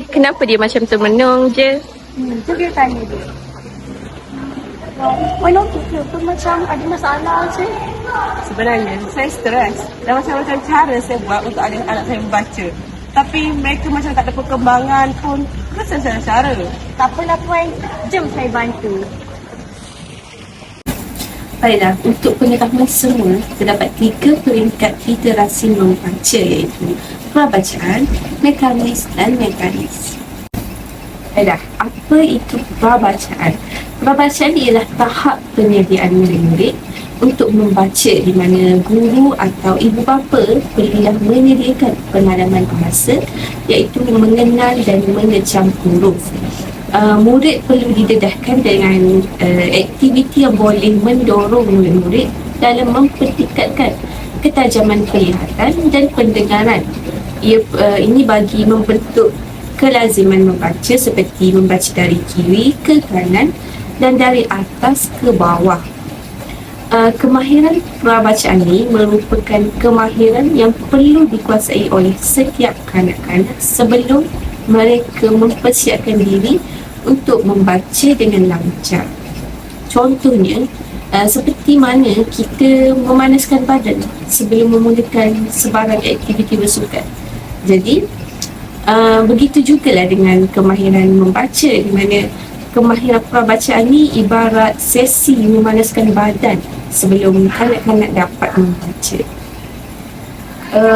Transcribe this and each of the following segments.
Kenapa dia macam termenung je? Tu dia tanya dia. Why not you tu macam ada masalah je. Sebenarnya saya stres dan macam-macam cara saya buat untuk anak-anak saya membaca. Tapi mereka macam tak ada perkembangan pun. Kenapa saya cara? Tak apalah puan, jom saya bantu. Baiklah, untuk pengetahuan semua, terdapat 3 peringkat literasi membaca iaitu prabacaan, mekanis dan mekanis. Baiklah, apa itu prabacaan? Prabacaan ialah tahap penyediaan murid-murid untuk membaca di mana guru atau ibu bapa perlulah menyediakan pengalaman bahasa iaitu mengenal dan mengecam huruf. Murid perlu didedahkan dengan aktiviti yang boleh mendorong murid-murid dalam mempertingkatkan ketajaman penglihatan dan pendengaran. Ini bagi membentuk kelaziman membaca seperti membaca dari kiri ke kanan dan dari atas ke bawah. Kemahiran prabacaan ini merupakan kemahiran yang perlu dikuasai oleh setiap kanak-kanak sebelum mereka mempersiapkan diri untuk membaca dengan lancar. Contohnya, seperti mana kita memanaskan badan sebelum memulakan sebarang aktiviti bersukan. Jadi, begitu jugalah dengan kemahiran membaca di mana kemahiran prabacaan ini ibarat sesi memanaskan badan sebelum kanak-kanak dapat membaca.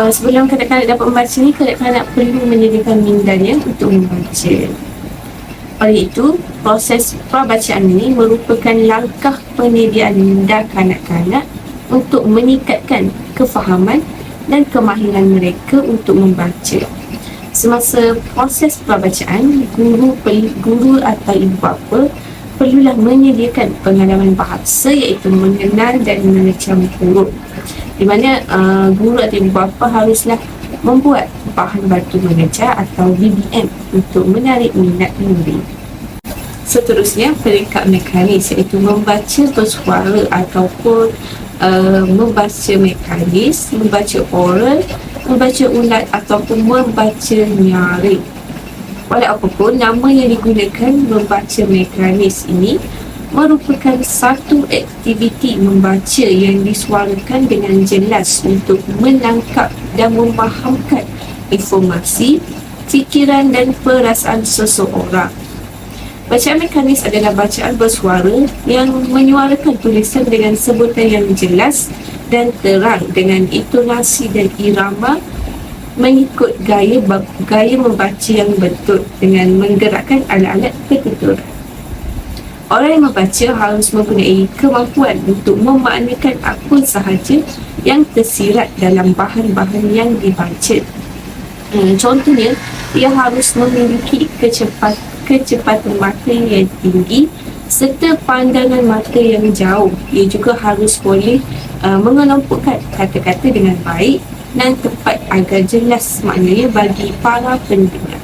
Sebelum kanak-kanak dapat membaca ni, kanak-kanak perlu menyediakan mindannya untuk membaca. Oleh itu, proses prabacaan ini merupakan langkah penyediaan minda kanak-kanak untuk meningkatkan kefahaman dan kemahiran mereka untuk membaca. Semasa proses prabacaan, guru atau ibu bapa perlulah menyediakan pengalaman bahasa iaitu mengenal dan mengecam huruf. Di mana guru atau ibu bapa haruslah membuat bahan batu mengejar atau BBM untuk menarik minat murid. Seterusnya, peringkat mekanis iaitu membaca bersuara ataupun membaca mekanis, membaca oral, membaca ulat ataupun membaca nyaring. Walaupun nama yang digunakan membaca mekanis ini merupakan satu aktiviti membaca yang disuarakan dengan jelas untuk menangkap dan memahamkan informasi, fikiran dan perasaan seseorang. Bacaan mekanis adalah bacaan bersuara yang menyuarakan tulisan dengan sebutan yang jelas dan terang dengan intonasi dan irama mengikut gaya membaca yang betul dengan menggerakkan alat-alat ketuturan. Orang yang membaca harus mempunyai kemampuan untuk memaknakan apa sahaja yang tersirat dalam bahan-bahan yang dibaca. Contohnya, ia harus memiliki kecepatan mata yang tinggi serta pandangan mata yang jauh. Ia juga harus boleh mengelompokkan kata-kata dengan baik dan tepat agar jelas maknanya bagi para pendengar.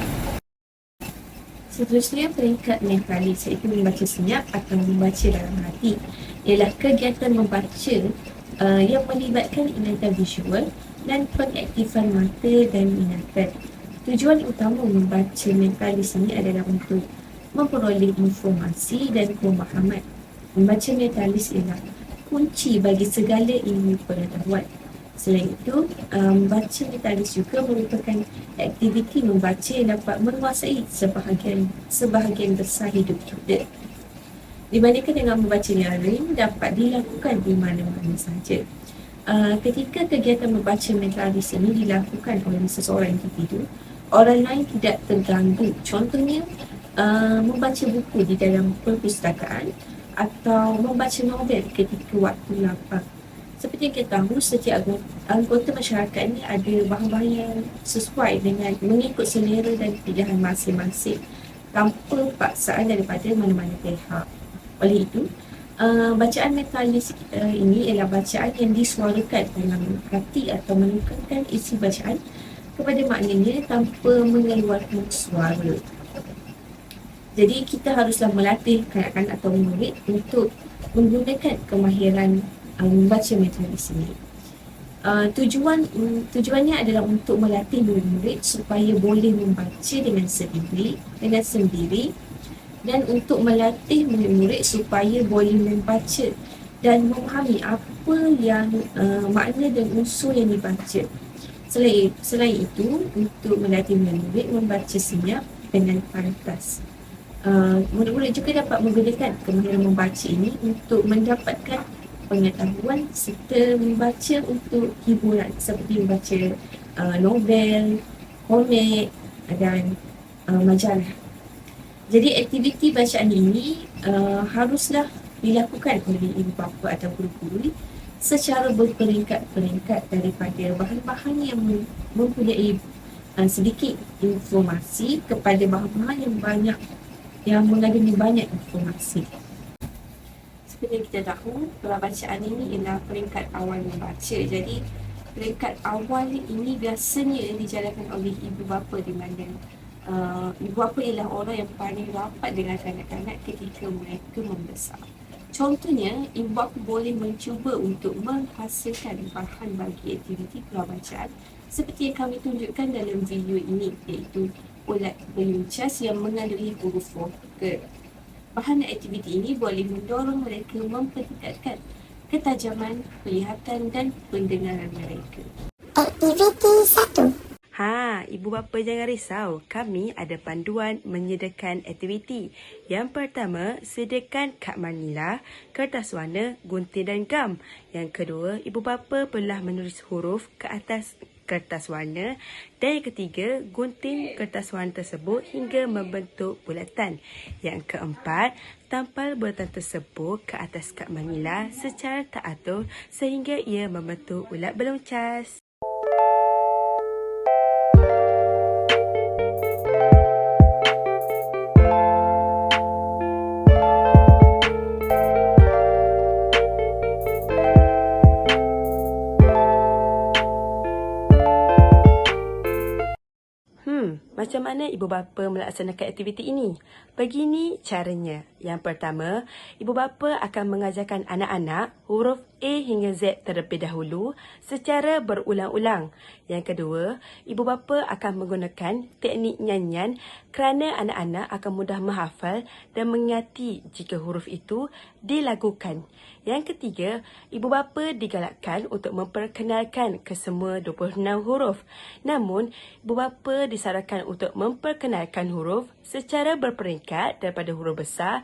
Seterusnya, peringkat mekanis iaitu membaca senyap atau membaca dalam hati ialah kegiatan membaca yang melibatkan ingatan visual dan pengaktifan mata dan ingatan. Tujuan utama membaca mekanis ini adalah untuk memperoleh informasi dan pemahaman. Membaca mekanis ialah kunci bagi segala ilmu pengetahuan. Selain itu, membaca mekanis juga merupakan aktiviti membaca yang dapat menguasai sebahagian besar hidup kita. Dibandingkan dengan membaca nyaring dapat dilakukan di mana-mana sahaja. Ketika kegiatan membaca mekanis ini dilakukan oleh seseorang individu, orang lain tidak terganggu. Contohnya, membaca buku di dalam perpustakaan atau membaca novel ketika waktu lapang. Seperti yang kita tahu, setiap anggota masyarakat ini ada bahan-bahan yang sesuai dengan mengikut selera dan pilihan masing-masing tanpa paksaan daripada mana-mana pihak. Oleh itu, bacaan mekanis ini ialah bacaan yang disuarakan dalam hati atau menukarkan isi bacaan kepada maknanya tanpa mengeluarkan suara. Jadi kita haruslah melatih kanak-kanak atau murid untuk menggunakan kemahiran membaca mekanis ini. Tujuannya adalah untuk melatih murid supaya boleh membaca dengan sendiri dan untuk melatih murid supaya boleh membaca dan memahami apa yang makna dan unsur yang dibaca. Selain itu, untuk melatih murid membaca senyap dengan pantas. Murid-murid juga dapat menggunakan kemahiran membaca ini untuk mendapatkan pengetahuan serta membaca untuk hiburan seperti membaca novel, komik dan majalah. Jadi aktiviti bacaan ini haruslah dilakukan oleh ibu bapa atau guru-guru secara berperingkat-peringkat daripada bahan-bahan yang mempunyai sedikit informasi kepada bahan-bahan yang mengandungi banyak informasi. Seperti yang kita tahu, bacaan ini ialah peringkat awal membaca. Jadi, peringkat awal ini biasanya dijalankan oleh ibu bapa di mana ibu bapa ialah orang yang paling rapat dengan kanak-kanak ketika mereka membesar. Contohnya, ibu bapa boleh mencuba untuk menghasilkan bahan bagi aktiviti perabacaan seperti yang kami tunjukkan dalam video ini, iaitu ulat beluncas yang mengandungi huruf vokal. Bahan aktiviti ini boleh mendorong mereka mempertingkatkan ketajaman penglihatan dan pendengaran mereka. Aktiviti 1. Ibu bapa jangan risau. Kami ada panduan menyediakan aktiviti. Yang pertama, sediakan kad manila, kertas warna, gunting dan gam. Yang kedua, ibu bapa perlulah menulis huruf ke atas kertas warna. Dan yang ketiga, gunting kertas warna tersebut hingga membentuk bulatan. Yang keempat, tampal bulatan tersebut ke atas kad manila secara teratur sehingga ia membentuk ulat beluncas. Macam mana ibu bapa melaksanakan aktiviti ini? Begini caranya. Yang pertama, ibu bapa akan mengajarkan anak-anak huruf A hingga Z terlebih dahulu secara berulang-ulang. Yang kedua, ibu bapa akan menggunakan teknik nyanyian kerana anak-anak akan mudah menghafal dan mengingati jika huruf itu dilagukan. Yang ketiga, ibu bapa digalakkan untuk memperkenalkan kesemua 26 huruf. Namun, ibu bapa disarankan untuk memperkenalkan huruf secara berperingkat daripada huruf besar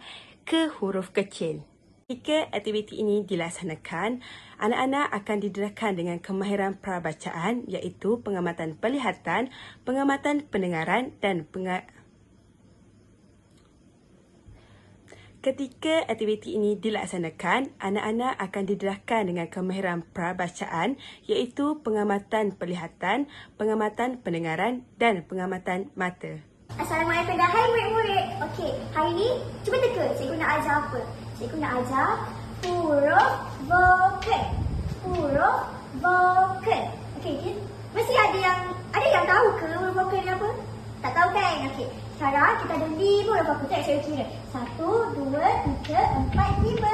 ke huruf kecil. Jika aktiviti ini dilaksanakan, anak-anak akan didedahkan dengan kemahiran perabacaan iaitu pengamatan penglihatan, pengamatan pendengaran dan Ketika aktiviti ini dilaksanakan, anak-anak akan didedahkan dengan kemahiran perabacaan iaitu pengamatan penglihatan, pengamatan pendengaran dan pengamatan mata. Assalamualaikum dan hai murid-murid. Okey, hari ni cuba teka cikgu nak ajar apa? Cikgu nak ajar huruf vokal. Huruf vokal. Okey, mesti ada yang tahu ke huruf vokal ni apa? Tak tahu kan? Okey. Sekarang kita ada 5 huruf vokal. Saya kira 1, 2, 3, 4, 5.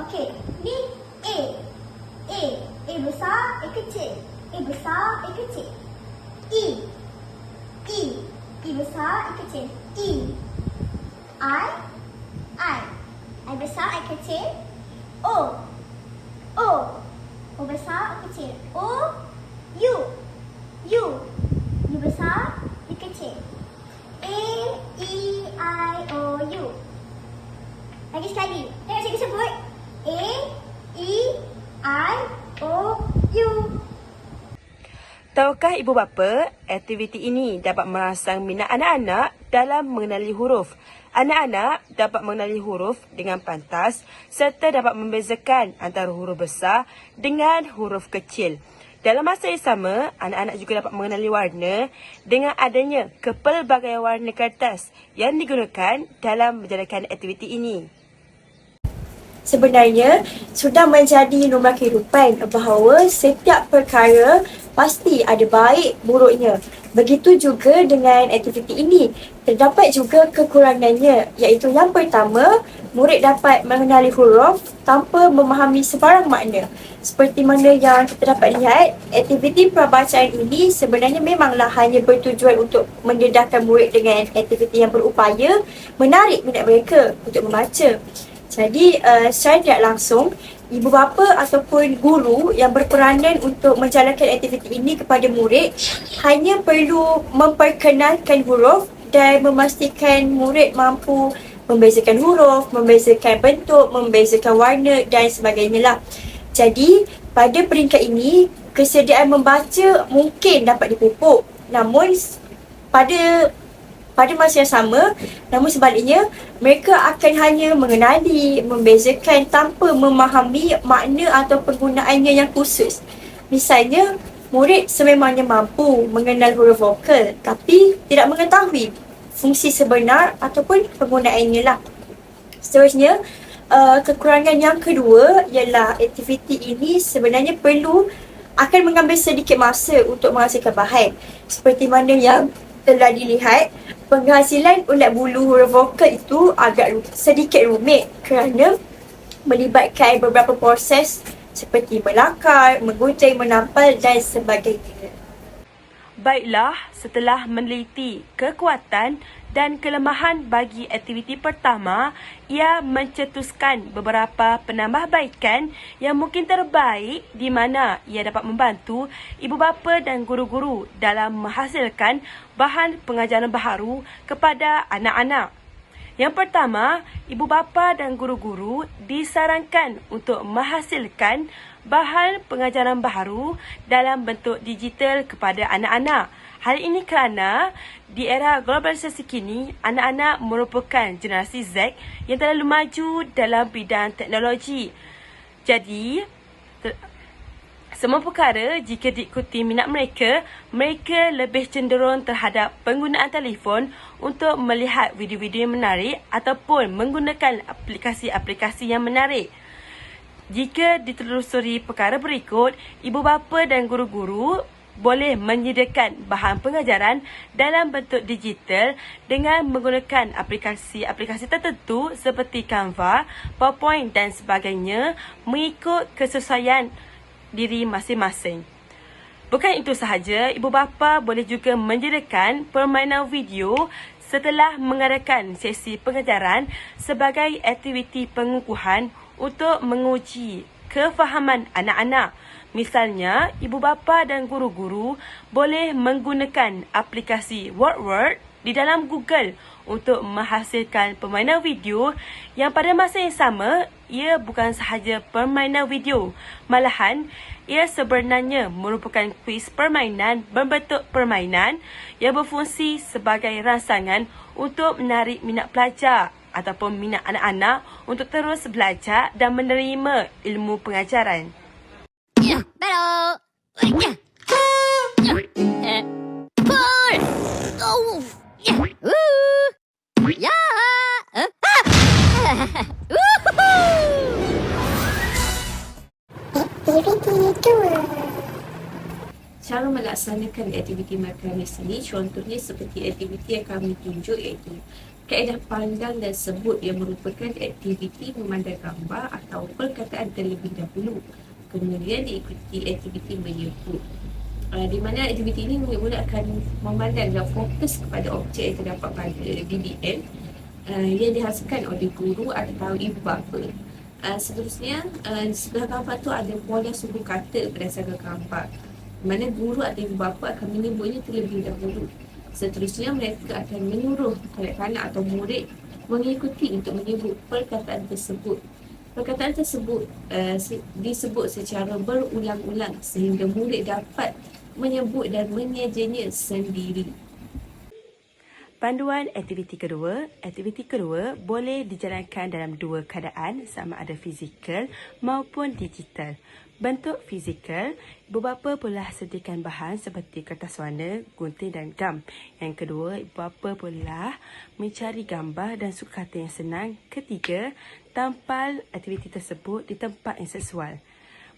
Okey, ni A. A besar, A kecil. A besar, A kecil. E besar, I kecil. I besar, I kecil. O besar, O kecil. U besar, U kecil. A, E, I, O, U. Lagi sekali. Tengok cikgu sebut. A, E, I, O, U. Tahukah ibu bapa, aktiviti ini dapat merangsang minat anak-anak dalam mengenali huruf. Anak-anak dapat mengenali huruf dengan pantas serta dapat membezakan antara huruf besar dengan huruf kecil. Dalam masa yang sama, anak-anak juga dapat mengenali warna dengan adanya kepelbagaian warna kertas yang digunakan dalam menjalankan aktiviti ini. Sebenarnya, sudah menjadi norma kehidupan bahawa setiap perkara pasti ada baik buruknya. Begitu juga dengan aktiviti ini. Terdapat juga kekurangannya, iaitu yang pertama, murid dapat mengenali huruf tanpa memahami sebarang makna. Seperti mana yang kita dapat lihat, aktiviti prabacaan ini sebenarnya memanglah hanya bertujuan untuk mendedahkan murid dengan aktiviti yang berupaya menarik minat mereka untuk membaca. Jadi, secara tidak langsung, ibu bapa ataupun guru yang berperanan untuk menjalankan aktiviti ini kepada murid hanya perlu memperkenalkan huruf dan memastikan murid mampu membezakan huruf, membezakan bentuk, membezakan warna dan sebagainya lah. Jadi, pada peringkat ini, kesediaan membaca mungkin dapat dipupuk. Namun, pada masa yang sama, namun sebaliknya, mereka akan hanya mengenali, membezakan tanpa memahami makna atau penggunaannya yang khusus. Misalnya, murid sememangnya mampu mengenal huruf vokal tapi tidak mengetahui fungsi sebenar ataupun penggunaannya lah. Seterusnya, kekurangan yang kedua ialah aktiviti ini sebenarnya akan mengambil sedikit masa untuk menghasilkan bahan. Seperti mana yang telah dilihat, penghasilan ulat bulu huruf vokal itu agak sedikit rumit kerana melibatkan beberapa proses seperti melakar, menggunting, menampal dan sebagainya. Baiklah, setelah meneliti kekuatan dan kelemahan bagi aktiviti pertama, ia mencetuskan beberapa penambahbaikan yang mungkin terbaik di mana ia dapat membantu ibu bapa dan guru-guru dalam menghasilkan bahan pengajaran baharu kepada anak-anak. Yang pertama, ibu bapa dan guru-guru disarankan untuk menghasilkan bahan pengajaran baharu dalam bentuk digital kepada anak-anak. Hal ini kerana di era globalisasi kini, anak-anak merupakan generasi Z yang terlalu maju dalam bidang teknologi. Jadi, semua perkara jika diikuti minat mereka, mereka lebih cenderung terhadap penggunaan telefon untuk melihat video-video yang menarik ataupun menggunakan aplikasi-aplikasi yang menarik. Jika ditelusuri perkara berikut, ibu bapa dan guru-guru boleh menyediakan bahan pengajaran dalam bentuk digital dengan menggunakan aplikasi-aplikasi tertentu seperti Canva, PowerPoint dan sebagainya mengikut kesesuaian diri masing-masing. Bukan itu sahaja, ibu bapa boleh juga menyediakan permainan video setelah mengadakan sesi pengajaran sebagai aktiviti pengukuhan untuk menguji kefahaman anak-anak. Misalnya, ibu bapa dan guru-guru boleh menggunakan aplikasi WordWord di dalam Google untuk menghasilkan permainan video yang pada masa yang sama, ia bukan sahaja permainan video. Malahan, ia sebenarnya merupakan kuis permainan berbentuk permainan yang berfungsi sebagai rangsangan untuk menarik minat pelajar ataupun minat anak-anak untuk terus belajar dan menerima ilmu pengajaran. Cara melaksanakan aktiviti makanis ini contohnya seperti aktiviti yang kami tunjuk iaitu kaedah pandang dan sebut yang merupakan aktiviti memandang gambar atau perkataan terlebih dahulu. Kemudian diikuti aktiviti menyebut. Di mana aktiviti ini mula-mula akan memandang dan fokus kepada objek yang terdapat pada DDM yang dihasilkan oleh guru atau ibu bapa. Seterusnya, di sebelah gambar tu ada pola suku kata berdasarkan gambar. Mana guru atau ibu bapa akan menyebutnya terlebih dahulu. Seterusnya, mereka akan menyuruh kanak-kanak atau murid mengikuti untuk menyebut perkataan tersebut. Perkataan tersebut disebut secara berulang-ulang sehingga murid dapat menyebut dan menyajanya sendiri. Panduan aktiviti kedua. Aktiviti kedua boleh dijalankan dalam dua keadaan sama ada fizikal maupun digital. Bentuk fizikal, ibu bapa boleh sediakan bahan seperti kertas warna, gunting dan gam. Yang kedua, ibu bapa boleh mencari gambar dan sukakata yang senang. Ketiga, tampal aktiviti tersebut di tempat yang sesuai.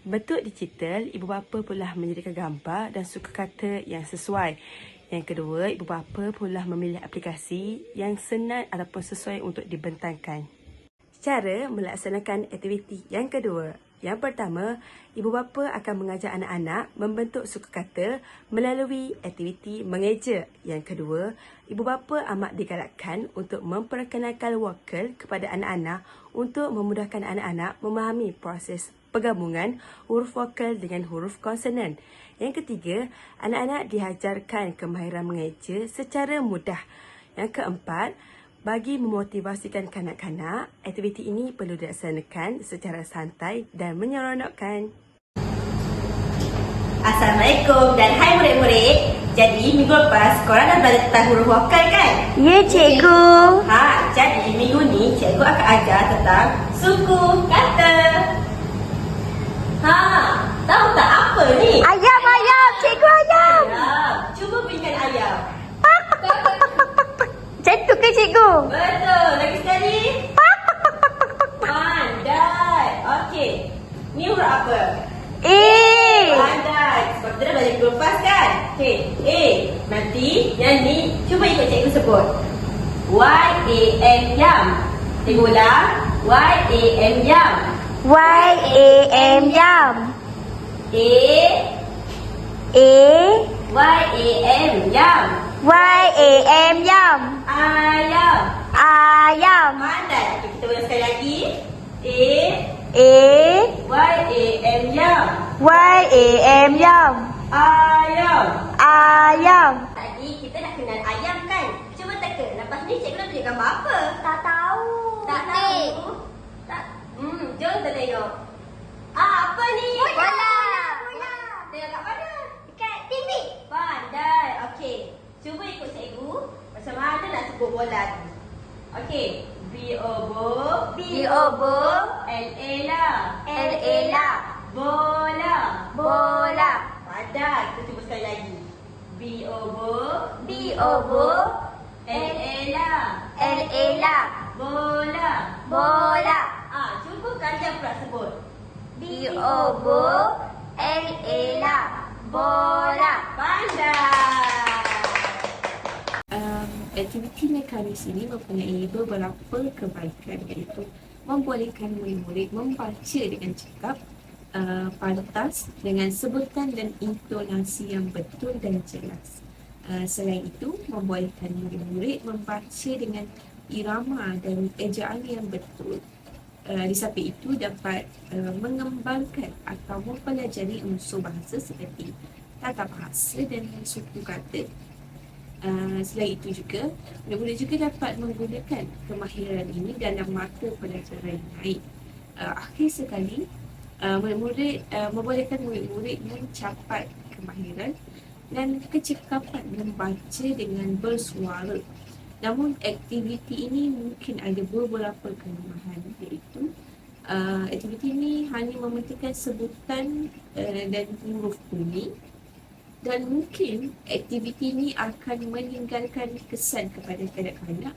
Bentuk digital, ibu bapa boleh menyediakan gambar dan sukakata yang sesuai. Yang kedua, ibu bapa perlulah memilih aplikasi yang senang ataupun sesuai untuk dibentangkan. Cara melaksanakan aktiviti yang kedua. Yang pertama, ibu bapa akan mengajar anak-anak membentuk suku kata melalui aktiviti mengeja. Yang kedua, ibu bapa amat digalakkan untuk memperkenalkan vokal kepada anak-anak untuk memudahkan anak-anak memahami proses penggabungan huruf vokal dengan huruf konsonan. Yang ketiga, anak-anak diajarkan kemahiran mengeja secara mudah. Yang keempat, bagi memotivasikan kanak-kanak, aktiviti ini perlu dilaksanakan secara santai dan menyeronokkan. Assalamualaikum dan hai murid-murid. Jadi minggu lepas korang dah belajar tentang huruf vokal kan? Ya, cikgu. Jadi minggu ni cikgu akan ajar tentang suku kata. Tahu tak apa ni? Ayam, cikgu ayam. Ayam. Cuba bunyikan ayam. Macam tu ke, cikgu? Betul. Lagi sekali. Pandai. Okey. Ni huruf apa? Pandai. Sebab kita dah belajar minggu lepas kan? Okey. A. Nanti yang ni cuba ikut cikgu sebut. Y-A-M yam. Cikgu ulang. Y-A-M yam. Y-A-M yam. Y-A-M yam. Y-A-M yam. Ayam. Ayam. Pandai. Okey, kita ulang sekali lagi. Y-A-M yam. Y-A-M yam. Ayam. Ayam. Tadi kita nak kenal ayam kan? Cuba teka. Lepas ni cikgu nak tunjuk gambar apa? Tak tahu. Tak tahu? Tak. Jom kita tengok. Apa ni? Bola. Tengok kat mana? Dekat TV. Pandai. Okey. Cuba ikut cikgu. Macam mana nak sebut bola ni? Okey. B-O-Bo. B-O-Bo. L-A lah. L-A lah. Bola. Bola. Pandai. Kita cuba sekali lagi. B-O-Bo. B-O-Bo. L-A lah. L-A lah. Bola. Bola. Cuba kalian pula sebut. B-O-Bo. L-A lah. Bola. Pandai. Aktiviti mekanis ini mempunyai beberapa kebaikan, iaitu membolehkan murid-murid membaca dengan cakap, pantas dengan sebutan dan intonasi yang betul dan jelas. Selain itu, membolehkan murid-murid membaca dengan irama dan ejaan yang betul. Di samping itu dapat mengembangkan atau mempelajari unsur bahasa seperti tata bahasa dan suku kata. Selain itu juga, murid-murid juga dapat menggunakan kemahiran ini dalam mata pelajaran lain. Akhir sekali, murid-murid membolehkan murid-murid mencapai kemahiran dan kecekapan membaca dengan bersuara. Namun aktiviti ini mungkin ada beberapa kelemahan, iaitu aktiviti ini hanya mementingkan sebutan dan huruf bunyi, dan mungkin aktiviti ini akan meninggalkan kesan kepada kanak-kanak,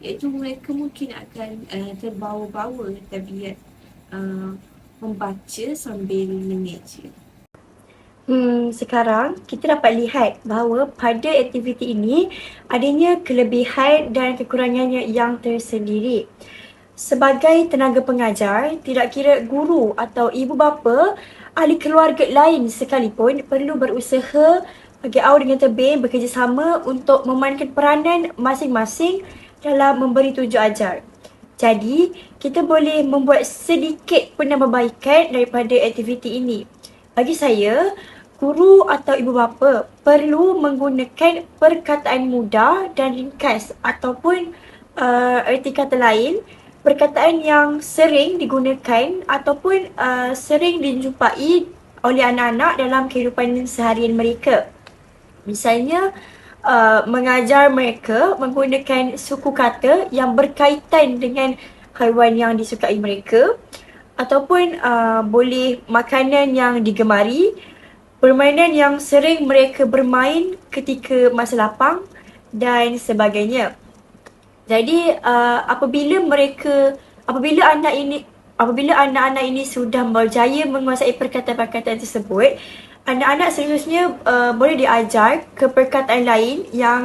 iaitu mereka mungkin akan terbawa-bawa tabiat membaca sambil mengeja. Sekarang kita dapat lihat bahawa pada aktiviti ini adanya kelebihan dan kekurangannya yang tersendiri. Sebagai tenaga pengajar, tidak kira guru atau ibu bapa, ahli keluarga lain sekalipun perlu berusaha bagi awal dengan tebing bekerjasama untuk memainkan peranan masing-masing dalam memberi tunjuk ajar. Jadi, kita boleh membuat sedikit penambahbaikan daripada aktiviti ini. Bagi saya, guru atau ibu bapa perlu menggunakan perkataan mudah dan ringkas ataupun erti kata lain, perkataan yang sering digunakan ataupun sering dijumpai oleh anak-anak dalam kehidupan seharian mereka. Misalnya, mengajar mereka menggunakan suku kata yang berkaitan dengan haiwan yang disukai mereka, ataupun boleh makanan yang digemari, permainan yang sering mereka bermain ketika masa lapang dan sebagainya. Jadi apabila anak-anak ini sudah berjaya menguasai perkataan-perkataan tersebut, Anak-anak seterusnya boleh diajar ke perkataan lain yang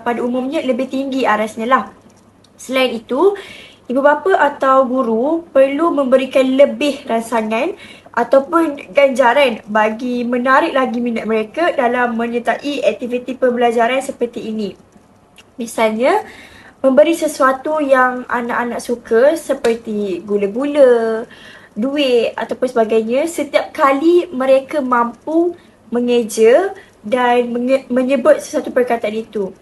pada umumnya lebih tinggi arasnya lah. Selain itu, ibu bapa atau guru perlu memberikan lebih rangsangan ataupun ganjaran bagi menarik lagi minat mereka dalam menyertai aktiviti pembelajaran seperti ini. Misalnya, memberi sesuatu yang anak-anak suka seperti gula-gula, duit ataupun sebagainya setiap kali mereka mampu mengeja dan menyebut sesuatu perkataan itu.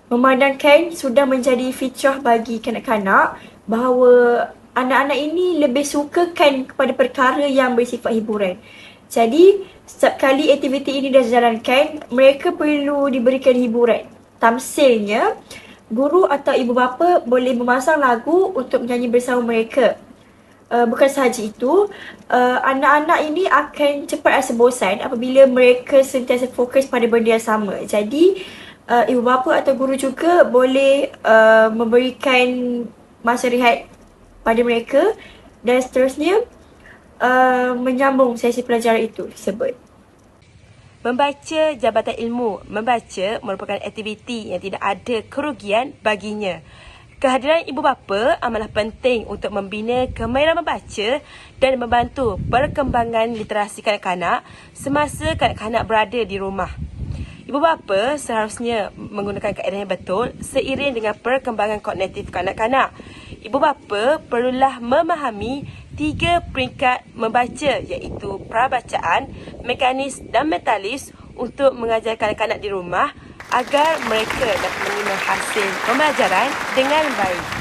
Memandangkan sudah menjadi fitrah bagi kanak-kanak bahawa anak-anak ini lebih sukakan kepada perkara yang bersifat hiburan. Jadi, setiap kali aktiviti ini dah dijalankan, mereka perlu diberikan hiburan. Tamsilnya, guru atau ibu bapa boleh memasang lagu untuk menyanyi bersama mereka. Bukan sahaja itu, anak-anak ini akan cepat rasa bosan apabila mereka sentiasa fokus pada benda yang sama. Jadi, ibu bapa atau guru juga boleh memberikan masa rehat pada mereka dan seterusnya menyambung sesi pelajaran itu tersebut. Membaca Jabatan Ilmu. Membaca merupakan aktiviti yang tidak ada kerugian baginya. Kehadiran ibu bapa amatlah penting untuk membina kemahiran membaca dan membantu perkembangan literasi kanak-kanak semasa kanak-kanak berada di rumah. Ibu bapa seharusnya menggunakan kaedah yang betul seiring dengan perkembangan kognitif kanak-kanak. Ibu bapa perlulah memahami 3 peringkat membaca iaitu prabacaan, mekanis dan mentalis untuk mengajar kanak-kanak di rumah agar mereka dapat menerima hasil pembelajaran dengan baik.